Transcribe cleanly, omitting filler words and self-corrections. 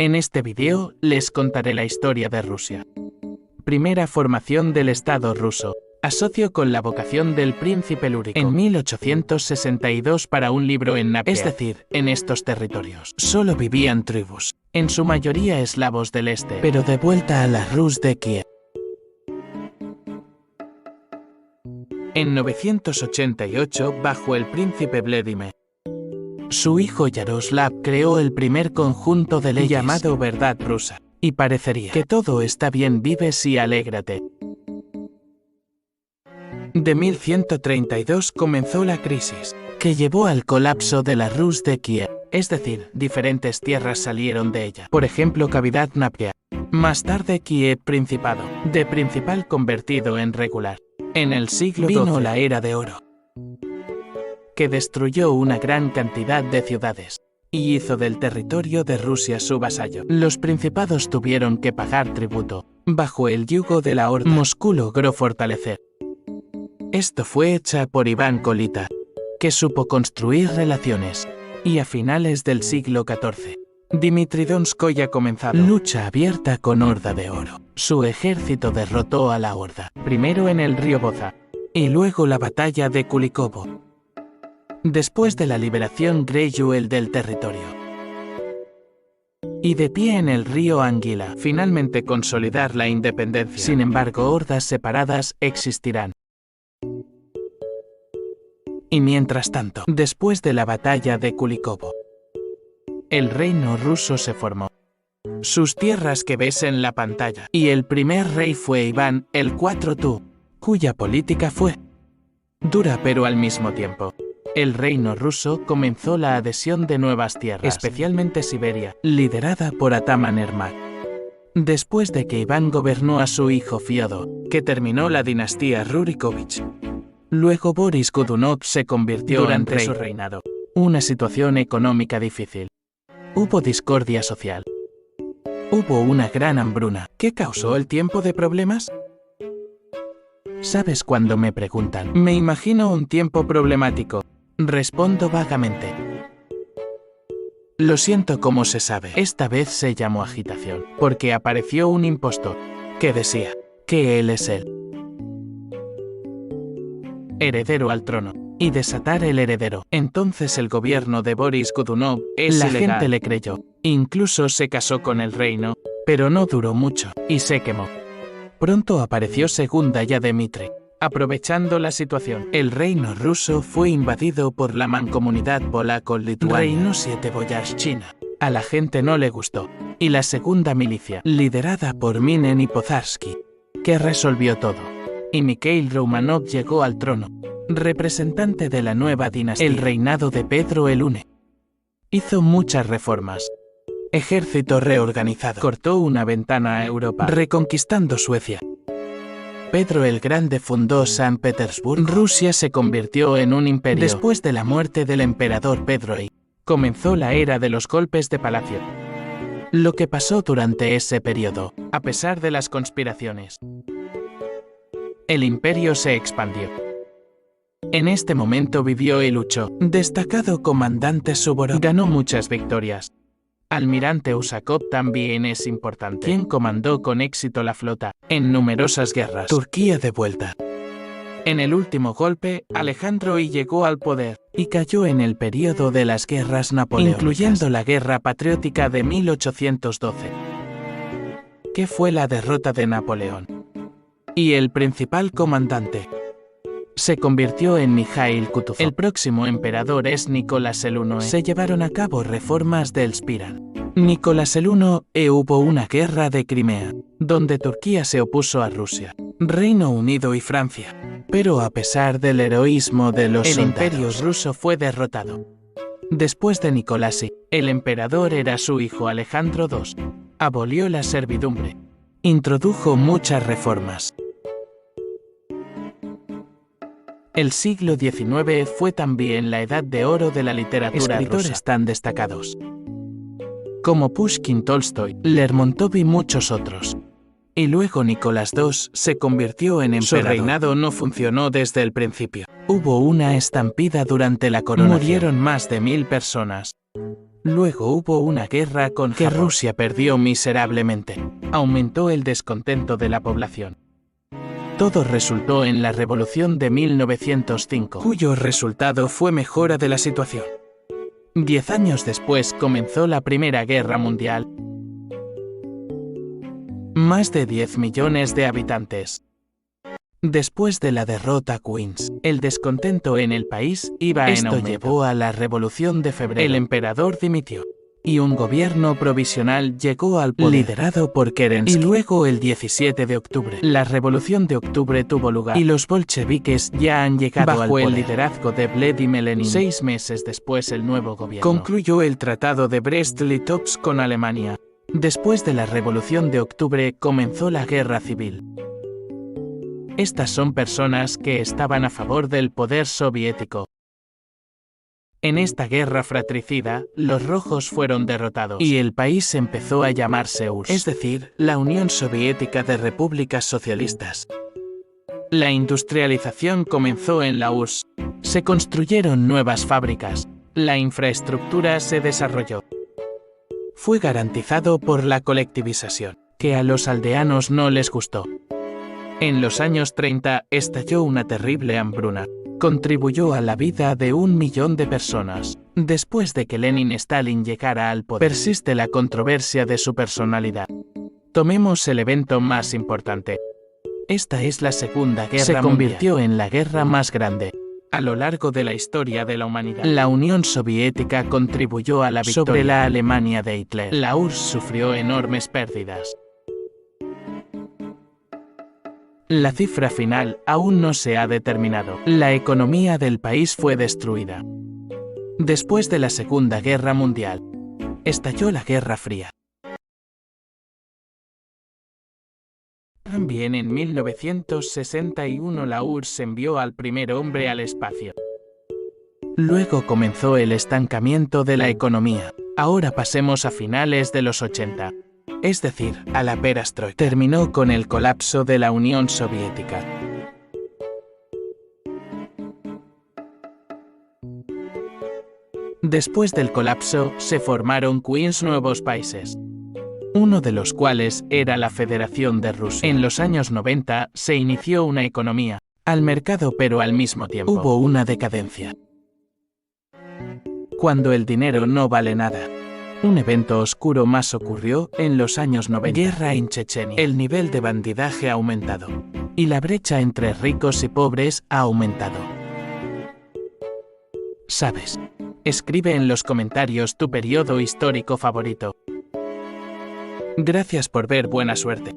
En este video, les contaré la historia de Rusia. Primera formación del Estado ruso. Asocio con la vocación del príncipe Lúrico en 1862 para un libro en Napier, es decir, en estos territorios. Solo vivían tribus, en su mayoría eslavos del este, pero de vuelta a la Rus de Kiev. En 988, bajo el príncipe Vladimir, su hijo Yaroslav creó el primer conjunto de leyes llamado Verdad Rusa, y parecería que todo está bien, vives y alégrate. De 1132 comenzó la crisis, que llevó al colapso de la Rus de Kiev, es decir, diferentes tierras salieron de ella. Por ejemplo, cavidad Napier. Más tarde Kiev Principado, de principal convertido en regular. En el siglo XII vino la Era de Oro, que destruyó una gran cantidad de ciudades y hizo del territorio de Rusia su vasallo. Los principados tuvieron que pagar tributo. Bajo el yugo de la Horda, Moscú logró fortalecer. Esto fue hecha por Iván Kolita, que supo construir relaciones. Y a finales del siglo XIV, Dmitri Donskoy ha comenzado lucha abierta con Horda de Oro. Su ejército derrotó a la Horda, primero en el río Boza, y luego la batalla de Kulikovo. Después de la liberación Greyjoy del territorio, y de pie en el río Anguila, finalmente consolidar la independencia. Sin embargo, hordas separadas existirán. Y mientras tanto, después de la batalla de Kulikovo, el reino ruso se formó. Sus tierras que ves en la pantalla, y el primer rey fue Iván el IV, cuya política fue dura pero al mismo tiempo. El reino ruso comenzó la adhesión de nuevas tierras, especialmente Siberia, liderada por Ataman Ermak. Después de que Iván gobernó a su hijo Fiodor, que terminó la dinastía Rurikovich. Luego Boris Godunov se convirtió durante su reinado. Una situación económica difícil. Hubo discordia social. Hubo una gran hambruna. ¿Qué causó el tiempo de problemas? ¿Sabes cuando me preguntan? Me imagino un tiempo problemático. Respondo vagamente. Lo siento, como se sabe. Esta vez se llamó agitación, porque apareció un impostor, que decía que él es el heredero al trono, y desatar el heredero. Entonces el gobierno de Boris Godunov es ilegal. La gente le creyó. Incluso se casó con el reino, pero no duró mucho, y se quemó. Pronto apareció Segunda ya Dmitri. Aprovechando la situación, el reino ruso fue invadido por la mancomunidad polaco-lituana. Reinó 7 boyars China. A la gente no le gustó. Y la segunda milicia, liderada por Minen y Pozarsky, que resolvió todo. Y Mikhail Romanov llegó al trono, representante de la nueva dinastía. El reinado de Pedro el Une. Hizo muchas reformas. Ejército reorganizado. Cortó una ventana a Europa, reconquistando Suecia. Pedro el Grande fundó San Petersburgo. Rusia se convirtió en un imperio. Después de la muerte del emperador Pedro I, comenzó la era de los golpes de palacio. Lo que pasó durante ese periodo, a pesar de las conspiraciones, el imperio se expandió. En este momento vivió y luchó. Destacado comandante Suvorov. Ganó muchas victorias. Almirante Usakov también es importante, quien comandó con éxito la flota en numerosas guerras. Turquía de vuelta. En el último golpe, Alejandro I llegó al poder y cayó en el periodo de las guerras napoleónicas, incluyendo la Guerra Patriótica de 1812, que fue la derrota de Napoleón. Y el principal comandante se convirtió en Mikhail Kutuzov. El próximo emperador es Nicolás el I. Se llevaron a cabo reformas del Spiran. Nicolás el I hubo una guerra de Crimea, donde Turquía se opuso a Rusia, Reino Unido y Francia. Pero a pesar del heroísmo de los soldados, el imperio ruso fue derrotado. Después de Nicolás I, el emperador era su hijo Alejandro II. Abolió la servidumbre. Introdujo muchas reformas. El siglo XIX fue también la edad de oro de la literatura Escritores rusa. Tan destacados como Pushkin, Tolstoy, Lermontov y muchos otros. Y luego Nicolás II se convirtió en emperador. Su reinado no funcionó desde el principio. Hubo una estampida durante la coronación. Murieron más de 1000 personas. Luego hubo una guerra con que Rusia perdió miserablemente. Aumentó el descontento de la población. Todo resultó en la Revolución de 1905, cuyo resultado fue mejora de la situación. 10 años después comenzó la Primera Guerra Mundial. Más de 10 millones de habitantes. Después de la derrota Queens, el descontento en el país iba en aumento. Esto llevó a la Revolución de Febrero. El emperador dimitió y un gobierno provisional llegó al poder, liderado por Kerensky. Y luego el 17 de octubre, la Revolución de Octubre tuvo lugar y los bolcheviques ya han llegado al poder. Bajo el liderazgo de Vladimir Lenin, 6 meses después el nuevo gobierno concluyó el Tratado de Brest-Litovsk con Alemania. Después de la Revolución de Octubre comenzó la Guerra Civil. Estas son personas que estaban a favor del poder soviético. En esta guerra fratricida, los rojos fueron derrotados y el país empezó a llamarse URSS, es decir, la Unión Soviética de Repúblicas Socialistas. La industrialización comenzó en la URSS. Se construyeron nuevas fábricas. La infraestructura se desarrolló. Fue garantizado por la colectivización, que a los aldeanos no les gustó. En los años 30 estalló una terrible hambruna. Contribuyó a la vida de 1 millón de personas. Después de que Lenin Stalin llegara al poder, persiste la controversia de su personalidad. Tomemos el evento más importante. Esta es la Segunda Guerra Mundial. Se convirtió en la guerra más grande a lo largo de la historia de la humanidad. La Unión Soviética contribuyó a la victoria sobre la Alemania de Hitler. La URSS sufrió enormes pérdidas. La cifra final aún no se ha determinado. La economía del país fue destruida. Después de la Segunda Guerra Mundial, estalló la Guerra Fría. También en 1961 la URSS envió al primer hombre al espacio. Luego comenzó el estancamiento de la economía. Ahora pasemos a finales de los 80. Es decir, a la perestroika. Terminó con el colapso de la Unión Soviética. Después del colapso, se formaron 15 nuevos países, uno de los cuales era la Federación de Rusia. En los años 90 se inició una economía al mercado, pero al mismo tiempo hubo una decadencia. Cuando el dinero no vale nada. Un evento oscuro más ocurrió en los años 90. Guerra en Chechenia. El nivel de bandidaje ha aumentado y la brecha entre ricos y pobres ha aumentado. ¿Sabes? Escribe en los comentarios tu periodo histórico favorito. Gracias por ver. Buena suerte.